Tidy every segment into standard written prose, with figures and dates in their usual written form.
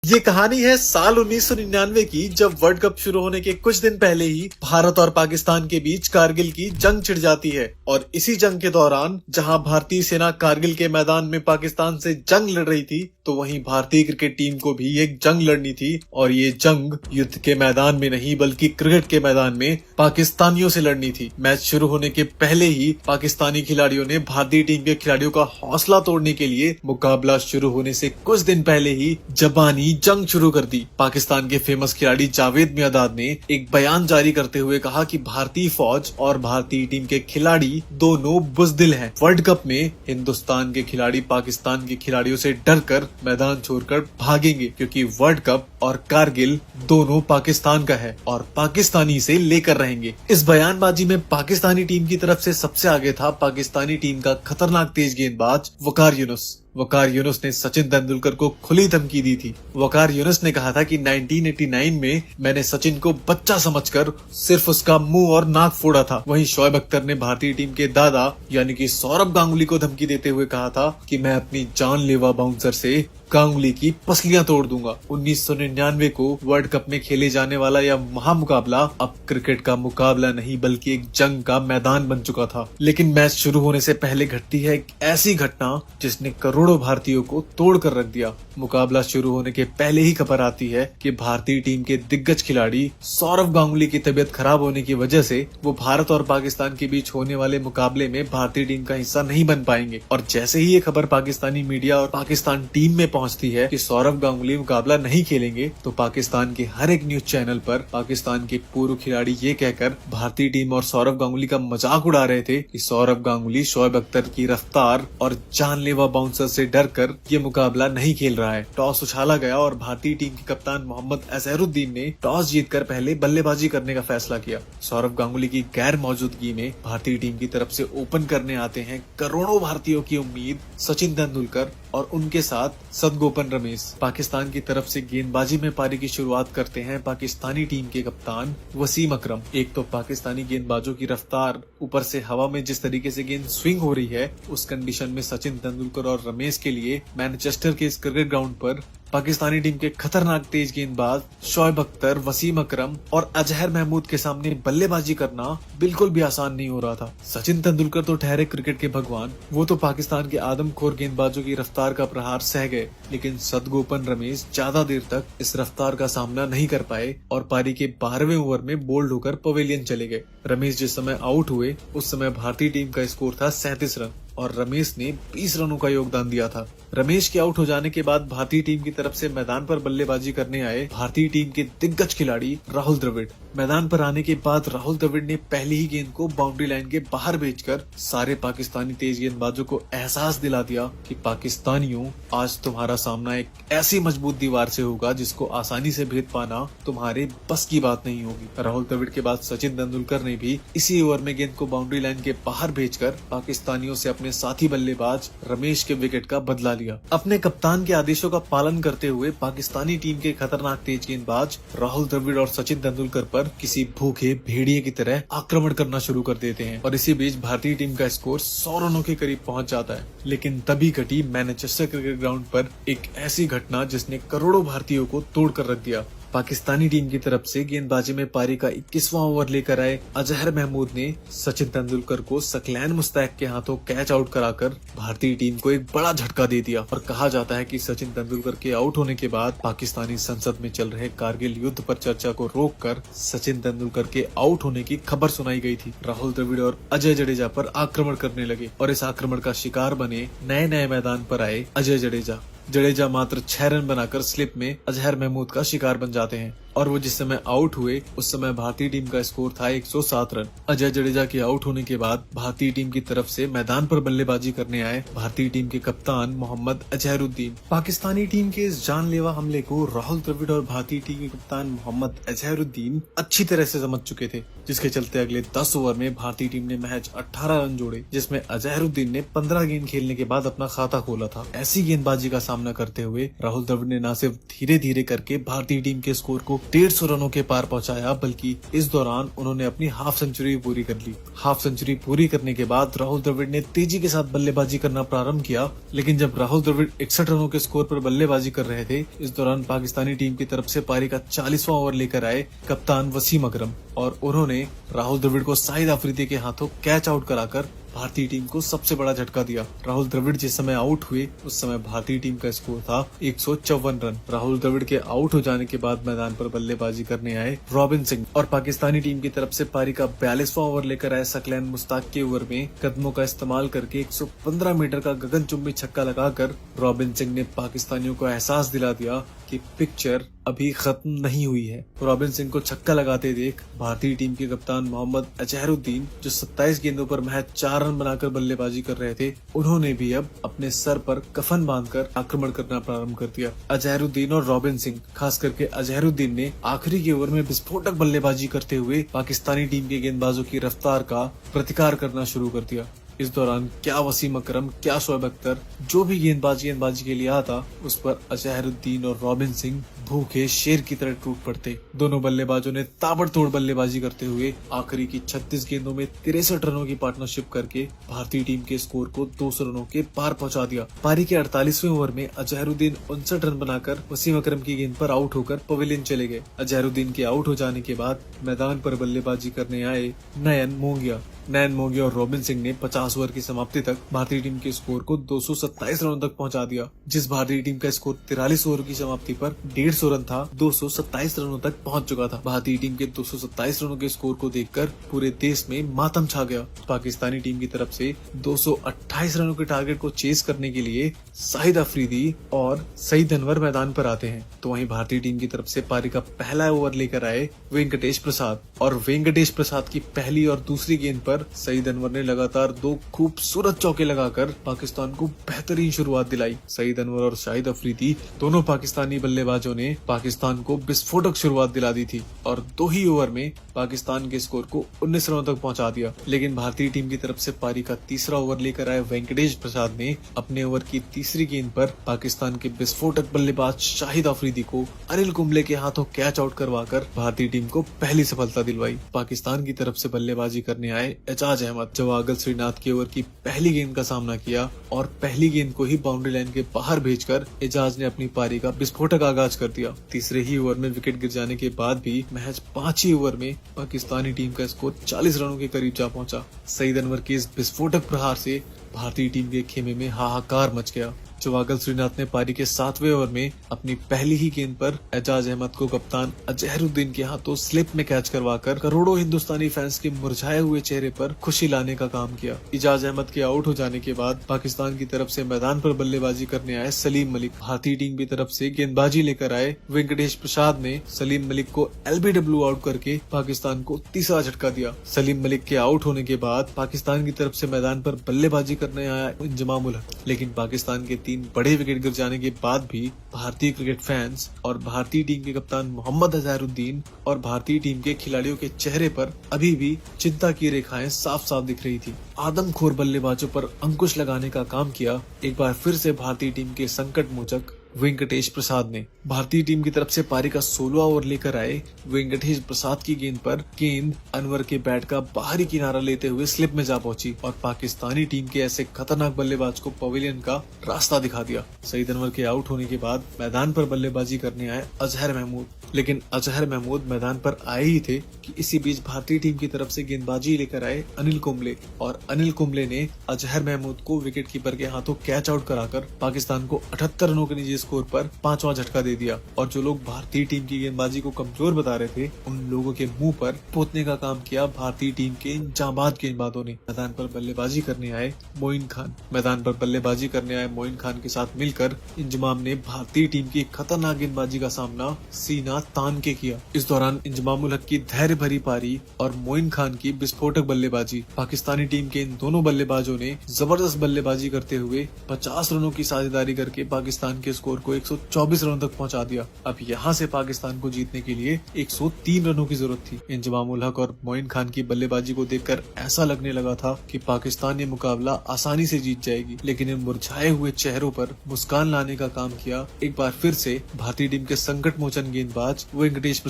ये कहानी है साल 1999 की, जब वर्ल्ड कप शुरू होने के कुछ दिन पहले ही भारत और पाकिस्तान के बीच कारगिल की जंग छिड़ जाती है। और इसी जंग के दौरान जहां भारतीय सेना कारगिल के मैदान में पाकिस्तान से जंग लड़ रही थी, तो वहीं भारतीय क्रिकेट टीम को भी एक जंग लड़नी थी। और ये जंग युद्ध के मैदान में नहीं बल्कि क्रिकेट के मैदान में पाकिस्तानियों से लड़नी थी। मैच शुरू होने के पहले ही पाकिस्तानी खिलाड़ियों ने भारतीय टीम के खिलाड़ियों का हौसला तोड़ने के लिए मुकाबला शुरू होने से कुछ दिन पहले ही जबानी जंग शुरू कर दी। पाकिस्तान के फेमस खिलाड़ी जावेद मियांदाद ने एक बयान जारी करते हुए कहा कि भारतीय फौज और भारतीय टीम के खिलाड़ी दोनों बुज़दिल हैं। वर्ल्ड कप में हिंदुस्तान के खिलाड़ी पाकिस्तान के खिलाड़ियों से डरकर मैदान छोड़कर भागेंगे, क्योंकि वर्ल्ड कप और कारगिल दोनों पाकिस्तान का है और पाकिस्तानी से लेकर रहेंगे। इस बयानबाजी में पाकिस्तानी टीम की तरफ से सबसे आगे था पाकिस्तानी टीम का खतरनाक तेज गेंदबाज वकार यूनुस। वकार यूनुस ने सचिन तेंदुलकर को खुली धमकी दी थी। वकार यूनुस ने कहा था कि 1989 में मैंने सचिन को बच्चा समझकर सिर्फ उसका मुंह और नाक फोड़ा था। वहीं शोएब अख्तर ने भारतीय टीम के दादा यानी कि सौरभ गांगुली को धमकी देते हुए कहा था कि मैं अपनी जानलेवा बाउंसर से गांगुली की पसलियां तोड़ दूंगा। 1999 को वर्ल्ड कप में खेले जाने वाला यह महामुकाबला अब क्रिकेट का मुकाबला नहीं बल्कि एक जंग का मैदान बन चुका था। लेकिन मैच शुरू होने से पहले घटती है एक ऐसी घटना जिसने करोड़ों भारतीयों को तोड़ कर रख दिया। मुकाबला शुरू होने के पहले ही खबर आती है कि भारतीय टीम के दिग्गज खिलाड़ी सौरभ गांगुली की तबीयत खराब होने की वजह से वो भारत और पाकिस्तान के बीच होने वाले मुकाबले में भारतीय टीम का हिस्सा नहीं बन पाएंगे। और जैसे ही ये खबर पाकिस्तानी मीडिया और पाकिस्तान टीम में पहुंचती है कि सौरभ गांगुली मुकाबला नहीं खेलेंगे, तो पाकिस्तान के हर एक न्यूज चैनल पर पाकिस्तान के पूर्व खिलाड़ी ये कहकर भारतीय टीम और सौरभ गांगुली का मजाक उड़ा रहे थे कि सौरभ गांगुली शोएब अख्तर की रफ्तार और जानलेवा बाउंसर से डरकर ये मुकाबला नहीं खेल रहा है। टॉस उछाला गया और भारतीय टीम के कप्तान मोहम्मद अजहरुद्दीन ने टॉस जीतकर पहले बल्लेबाजी करने का फैसला किया। सौरभ गांगुली की गैर मौजूदगी में भारतीय टीम की तरफ से ओपन करने आते हैं करोड़ों भारतीयों की उम्मीद सचिन तेंदुलकर और उनके साथ सदगोपन रमेश। पाकिस्तान की तरफ से गेंदबाजी में पारी की शुरुआत करते हैं पाकिस्तानी टीम के कप्तान वसीम अकरम। एक तो पाकिस्तानी गेंदबाजों की रफ्तार, ऊपर से हवा में जिस तरीके से गेंद स्विंग हो रही है, उस कंडीशन में सचिन तेंदुलकर और रमेश के लिए मैनचेस्टर के इस क्रिकेट ग्राउंड पर पाकिस्तानी टीम के खतरनाक तेज गेंदबाज शोएब अख्तर, वसीम अकरम और अजहर महमूद के सामने बल्लेबाजी करना बिल्कुल भी आसान नहीं हो रहा था। सचिन तेंदुलकर तो ठहरे क्रिकेट के भगवान, वो तो पाकिस्तान के आदमखोर गेंदबाजों की रफ्तार का प्रहार सह गए, लेकिन सदगोपन रमेश ज्यादा देर तक इस रफ्तार का सामना नहीं कर पाए और पारी के 12वें ओवर में बोल्ड होकर पवेलियन चले गए। रमेश जिस समय आउट हुए उस समय भारतीय टीम का स्कोर था 37 रन और रमेश ने 20 रनों का योगदान दिया था। रमेश के आउट हो जाने के बाद भारतीय टीम की तरफ से मैदान पर बल्लेबाजी करने आए भारतीय टीम के दिग्गज खिलाड़ी राहुल द्रविड़। मैदान पर आने के बाद राहुल द्रविड़ ने पहली ही गेंद को बाउंड्री लाइन के बाहर भेजकर सारे पाकिस्तानी तेज गेंदबाजों को एहसास दिला दिया कि पाकिस्तानियों, आज तुम्हारा सामना एक ऐसी मजबूत दीवार से होगा जिसको आसानी से भेद पाना तुम्हारे बस की बात नहीं होगी। राहुल द्रविड़ के बाद सचिन तेंदुलकर ने भी इसी ओवर में गेंद को बाउंड्री लाइन के बाहर भेजकर पाकिस्तानियों से अपने साथी बल्लेबाज रमेश के विकेट का बदला लिया। अपने कप्तान के आदेशों का पालन करते हुए पाकिस्तानी टीम के खतरनाक तेज गेंदबाज राहुल द्रविड़ और सचिन तेंदुलकर पर किसी भूखे भेड़िए की तरह आक्रमण करना शुरू कर देते हैं और इसी बीच भारतीय टीम का स्कोर 100 रनों के करीब पहुंच जाता है। लेकिन तभी घटी मैनचेस्टर क्रिकेट ग्राउंड पर एक ऐसी घटना जिसने करोड़ों भारतीयों को तोड़ कर रख दिया। पाकिस्तानी टीम की तरफ से गेंदबाजी में पारी का 21वां ओवर लेकर आए अजहर महमूद ने सचिन तेंदुलकर को सकलैन मुस्तैक के हाथों कैच आउट कराकर भारतीय टीम को एक बड़ा झटका दे दिया। और कहा जाता है कि सचिन तेंदुलकर के आउट होने के बाद पाकिस्तानी संसद में चल रहे कारगिल युद्ध पर चर्चा को रोककर सचिन तेंदुलकर के आउट होने की खबर सुनाई गई थी। राहुल द्रविड़ और अजय जडेजा पर आक्रमण करने लगे और इस आक्रमण का शिकार बने नए मैदान पर आए अजय जडेजा मात्र 6 रन बनाकर स्लिप में अजहर महमूद का शिकार बन जाते हैं और वो जिस समय आउट हुए उस समय भारतीय टीम का स्कोर था 107 रन। अजय जडेजा के आउट होने के बाद भारतीय टीम की तरफ से मैदान पर बल्लेबाजी करने आए भारतीय टीम के कप्तान मोहम्मद अजहरुद्दीन। पाकिस्तानी टीम के इस जानलेवा हमले को राहुल द्रविड़ और भारतीय टीम के कप्तान मोहम्मद अजहरुद्दीन अच्छी तरह से समझ चुके थे, जिसके चलते अगले 10 ओवर में भारतीय टीम ने महज 18 रन जोड़े, जिसमें अजहरुद्दीन ने 15 गेंद खेलने के बाद अपना खाता खोला था। ऐसी गेंदबाजी का सामना करते हुए राहुल द्रविड़ ने न सिर्फ धीरे धीरे करके भारतीय टीम के स्कोर को 150 रनों के पार पहुंचाया, बल्कि इस दौरान उन्होंने अपनी हाफ सेंचुरी पूरी कर ली। हाफ सेंचुरी पूरी करने के बाद राहुल द्रविड़ ने तेजी के साथ बल्लेबाजी करना प्रारंभ किया, लेकिन जब राहुल द्रविड़ 61 रनों के स्कोर पर बल्लेबाजी कर रहे थे, इस दौरान पाकिस्तानी टीम की तरफ से पारी का 40वां ओवर लेकर आए कप्तान वसीम अकरम और उन्होंने राहुल द्रविड़ को शाहिद अफरीदी के हाथों कैच आउट कराकर भारतीय टीम को सबसे बड़ा झटका दिया। राहुल द्रविड़ जिस समय आउट हुए उस समय भारतीय टीम का स्कोर था 154 रन। राहुल द्रविड़ के आउट हो जाने के बाद मैदान पर बल्लेबाजी करने आए रॉबिन सिंह और पाकिस्तानी टीम की तरफ से पारी का 42वां ओवर लेकर आए सकलैन मुश्ताक के ओवर में कदमों का इस्तेमाल करके 115 मीटर का गगनचुंबी छक्का लगाकर रॉबिन सिंह ने पाकिस्तानियों को एहसास दिला दिया कि पिक्चर अभी खत्म नहीं हुई है। रॉबिन सिंह को छक्का लगाते देख भारतीय टीम के कप्तान मोहम्मद अजहरुद्दीन, जो 27 गेंदों पर महज 4 रन बनाकर बल्लेबाजी कर रहे थे, उन्होंने भी अब अपने सर पर कफन बांधकर आक्रमण करना प्रारंभ कर दिया। अजहरुद्दीन और रॉबिन सिंह, खास करके अजहरुद्दीन ने आखिरी के ओवर में विस्फोटक बल्लेबाजी करते हुए पाकिस्तानी टीम के गेंदबाजों की रफ्तार का प्रतिकार करना शुरू कर दिया। इस दौरान क्या वसीम अकरम, क्या शोएब अख्तर, जो भी गेंदबाजी के लिए आता, उस पर अजहरुद्दीन और रॉबिन सिंह भूखे शेर की तरह टूट पड़ते। दोनों बल्लेबाजों ने ताबड़तोड़ बल्लेबाजी करते हुए आखिरी की 36 गेंदों में 63 रनों की पार्टनरशिप करके भारतीय टीम के स्कोर को 200 रनों के पार पहुंचा दिया। पारी के 48वें ओवर में अजहरुद्दीन 59 रन बनाकर वसीम अकरम की गेंद पर आउट होकर पवेलियन चले गए। अजहरुद्दीन के आउट हो जाने के बाद मैदान पर बल्लेबाजी करने आए नयन मोंगिया और रॉबिन सिंह ने 50 ओवर की समाप्ति तक भारतीय टीम के स्कोर को 227 रनों तक पहुंचा दिया। जिस भारतीय टीम का स्कोर 43 ओवर की समाप्ति पर 150 रन था, 227 रनों तक पहुंच चुका था। भारतीय टीम के 227 रनों के स्कोर को देखकर पूरे देश में मातम छा गया। पाकिस्तानी टीम की तरफ से 228 रनों के टारगेट को चेस करने के लिए शाहिद अफरीदी और सईद अनवर मैदान पर आते हैं, तो वहीं भारतीय टीम की तरफ से पारी का पहला ओवर लेकर आए वेंकटेश प्रसाद और वेंकटेश प्रसाद की पहली और दूसरी गेंद पर सईद अनवर ने लगातार 2 खूबसूरत चौके लगाकर पाकिस्तान को बेहतरीन शुरुआत दिलाई। सईद अनवर और शाहिद अफरीदी दोनों पाकिस्तानी बल्लेबाजों ने पाकिस्तान को विस्फोटक शुरुआत दिला दी थी और 2 ही ओवर में पाकिस्तान के स्कोर को 19 रनों तक पहुंचा दिया। लेकिन भारतीय टीम की तरफ से पारी का तीसरा ओवर लेकर आए वेंकटेश प्रसाद ने अपने ओवर की तीसरी गेंद पर पाकिस्तान के विस्फोटक बल्लेबाज शाहिद अफरीदी को अनिल कुंबले के हाथों कैच आउट करवाकर भारतीय टीम को पहली सफलता दिलवाई। पाकिस्तान की तरफ से बल्लेबाजी करने आए एजाज अहमद, जवागल श्रीनाथ के ओवर की पहली गेंद का सामना किया और पहली गेंद को ही बाउंड्री लाइन के बाहर भेजकर एजाज ने अपनी पारी का विस्फोटक आगाज कर दिया। तीसरे ही ओवर में विकेट गिर जाने के बाद भी महज 5 ही ओवर में पाकिस्तानी टीम का स्कोर 40 रनों के करीब जा पहुंचा। सईद अनवर के इस विस्फोटक प्रहार से भारतीय टीम के खेमे में हाहाकार मच गया। जवागल श्रीनाथ ने पारी के 7वें ओवर में अपनी पहली ही गेंद पर एजाज अहमद को कप्तान अजहरुद्दीन के हाथों स्लिप में कैच करवाकर करोड़ों हिंदुस्तानी फैंस के मुरझाए हुए चेहरे पर खुशी लाने का काम किया। एजाज अहमद के आउट हो जाने के बाद पाकिस्तान की तरफ से मैदान पर बल्लेबाजी करने आए सलीम मलिक। भारतीय टीम की तरफ से गेंदबाजी लेकर आए वेंकटेश प्रसाद ने सलीम मलिक को LBW आउट करके पाकिस्तान को तीसरा झटका दिया। सलीम मलिक के आउट होने के बाद पाकिस्तान की तरफ से मैदान पर बल्लेबाजी करने आया इंजमाम उल हक, लेकिन पाकिस्तान के 3 बड़े विकेट गिर जाने के बाद भी भारतीय क्रिकेट फैंस और भारतीय टीम के कप्तान मोहम्मद अजहरुद्दीन और भारतीय टीम के खिलाड़ियों के चेहरे पर अभी भी चिंता की रेखाएं साफ साफ दिख रही थी। आदमखोर बल्लेबाजों पर अंकुश लगाने का काम किया एक बार फिर से भारतीय टीम के संकट मोचक वेंकटेश प्रसाद ने। भारतीय टीम की तरफ से पारी का 16वां ओवर लेकर आए वेंकटेश प्रसाद की गेंद पर गेंद अनवर के बैट का बाहरी किनारा लेते हुए स्लिप में जा पहुंची और पाकिस्तानी टीम के ऐसे खतरनाक बल्लेबाज को पवेलियन का रास्ता दिखा दिया। सईद अनवर के आउट होने के बाद मैदान पर बल्लेबाजी करने आए अजहर महमूद, लेकिन अजहर महमूद मैदान पर आए ही थे कि इसी बीच भारतीय टीम की तरफ से गेंदबाजी लेकर आए अनिल कुंबले और अनिल कुंबले ने अजहर महमूद को विकेट कीपर के हाथों कैच आउट कराकर पाकिस्तान को 78 रनों के निजी स्कोर पर 5वां झटका दे दिया। और जो लोग भारतीय टीम की गेंदबाजी को कमजोर बता रहे थे, उन लोगों के मुंह पर पोतने का काम किया भारतीय टीम के जांबाज गेंदबाजों ने। मैदान पर बल्लेबाजी करने आए मोइन खान के साथ मिलकर इंजमाम ने भारतीय टीम की खतरनाक गेंदबाजी का सामना सीना तान के किया। इस दौरान इंजमाम उल हक की धैर्य भरी पारी और मोइन खान की विस्फोटक बल्लेबाजी, पाकिस्तानी टीम के इन दोनों बल्लेबाजों ने जबरदस्त बल्लेबाजी करते हुए 50 रनों की साझेदारी करके पाकिस्तान के स्कोर स्कोर को 124 रनों तक पहुंचा दिया। अब यहां से पाकिस्तान को जीतने के लिए 103 रनों की जरूरत थी। इंजमाम उल हक और मोइन खान की बल्लेबाजी को देखकर ऐसा लगने लगा था कि पाकिस्तान ये मुकाबला आसानी से जीत जाएगी, लेकिन इन मुरझाए हुए चेहरों पर मुस्कान लाने का काम किया एक बार फिर से भारतीय टीम के संकट मोचन गेंदबाज वेंकटेश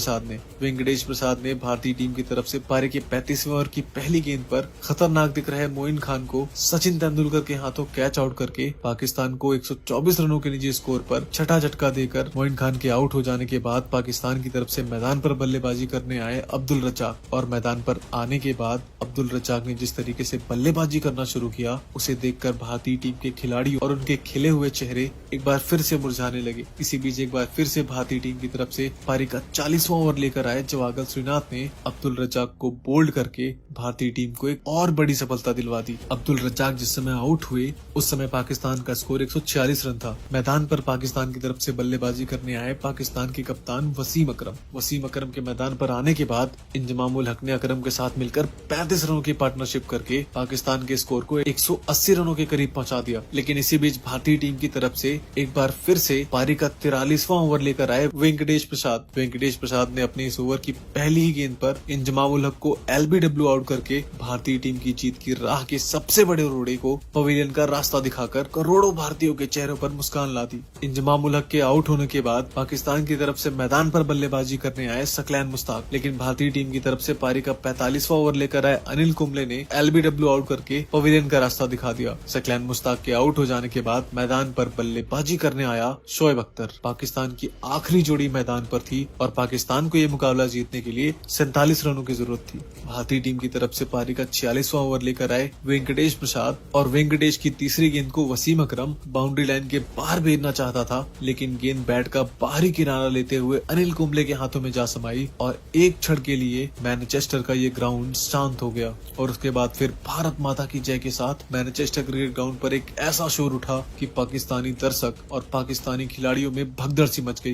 प्रसाद ने भारतीय टीम की तरफ से पारी के 35वें ओवर की पहली गेंद पर खतरनाक दिख रहे मोइन खान को सचिन तेंदुलकर के हाथों कैच आउट करके पाकिस्तान को 124 रनों के निजी स्कोर पर छठा झटका देकर मोइन खान के आउट हो जाने के बाद पाकिस्तान की तरफ से मैदान पर बल्लेबाजी करने आए अब्दुल रज्जाक। और मैदान पर आने के बाद अब्दुल रज्जाक ने जिस तरीके से बल्लेबाजी करना शुरू किया, उसे देखकर भारतीय टीम के खिलाड़ी और उनके खिले हुए चेहरे एक बार फिर से मुरझाने लगे। इसी बीच एक बार फिर से भारतीय टीम की तरफ से पारी का 40वां ओवर लेकर आए जवागल श्रीनाथ ने अब्दुल रज्जाक को बोल्ड करके भारतीय टीम को एक और बड़ी सफलता दिलवा दी। अब्दुल रज्जाक जिस समय आउट हुए उस समय पाकिस्तान का स्कोर 146 रन था। मैदान पर पाकिस्तान की तरफ से बल्लेबाजी करने आए पाकिस्तान के कप्तान वसीम अकरम के मैदान पर आने के बाद इंजमाम उल हक ने अकरम के साथ मिलकर 35 रनों की पार्टनरशिप करके पाकिस्तान के स्कोर को 180 रनों के करीब पहुंचा दिया। लेकिन इसी बीच भारतीय टीम की तरफ से एक बार फिर से पारी का 43वां ओवर लेकर आए वेंकटेश प्रसाद ने अपने इस ओवर की पहली ही गेंद पर इंजमाम उल हक को LBW आउट करके भारतीय टीम की जीत की राह के सबसे बड़े रोड़े को पवेलियन का रास्ता दिखाकर करोड़ों भारतीयों के चेहरों पर मुस्कान ला दी। इंजमाम उल हक के आउट होने के बाद पाकिस्तान की तरफ से मैदान पर बल्लेबाजी करने आए सकलैन मुश्ताक, लेकिन भारतीय टीम की तरफ से पारी का 45वां ओवर लेकर आए अनिल कुंबले ने LBW आउट करके पवेलियन का रास्ता दिखा दिया। सकलैन मुश्ताक के आउट हो जाने के बाद मैदान पर बल्लेबाजी करने आया शोएब अख्तर। पाकिस्तान की आखिरी जोड़ी मैदान पर थी और पाकिस्तान को यह मुकाबला जीतने के लिए 47 रनों की जरूरत थी। भारतीय टीम की तरफ से पारी का 46वां ओवर लेकर आए वेंकटेश प्रसाद और वेंकटेश की तीसरी गेंद को वसीम अकरम बाउंड्री लाइन के बाहर भेजना चाहता था, लेकिन गेंद बैट का बाहरी किनारा लेते हुए अनिल कुंबले के हाथों में जा समाई और एक क्षण के लिए मैनचेस्टर का ये ग्राउंड शांत हो गया। और उसके बाद फिर भारत माता की जय के साथ मैनचेस्टर क्रिकेट ग्राउंड पर एक ऐसा शोर उठा कि पाकिस्तानी दर्शक और पाकिस्तानी खिलाड़ियों में भगदड़ सी मच गई।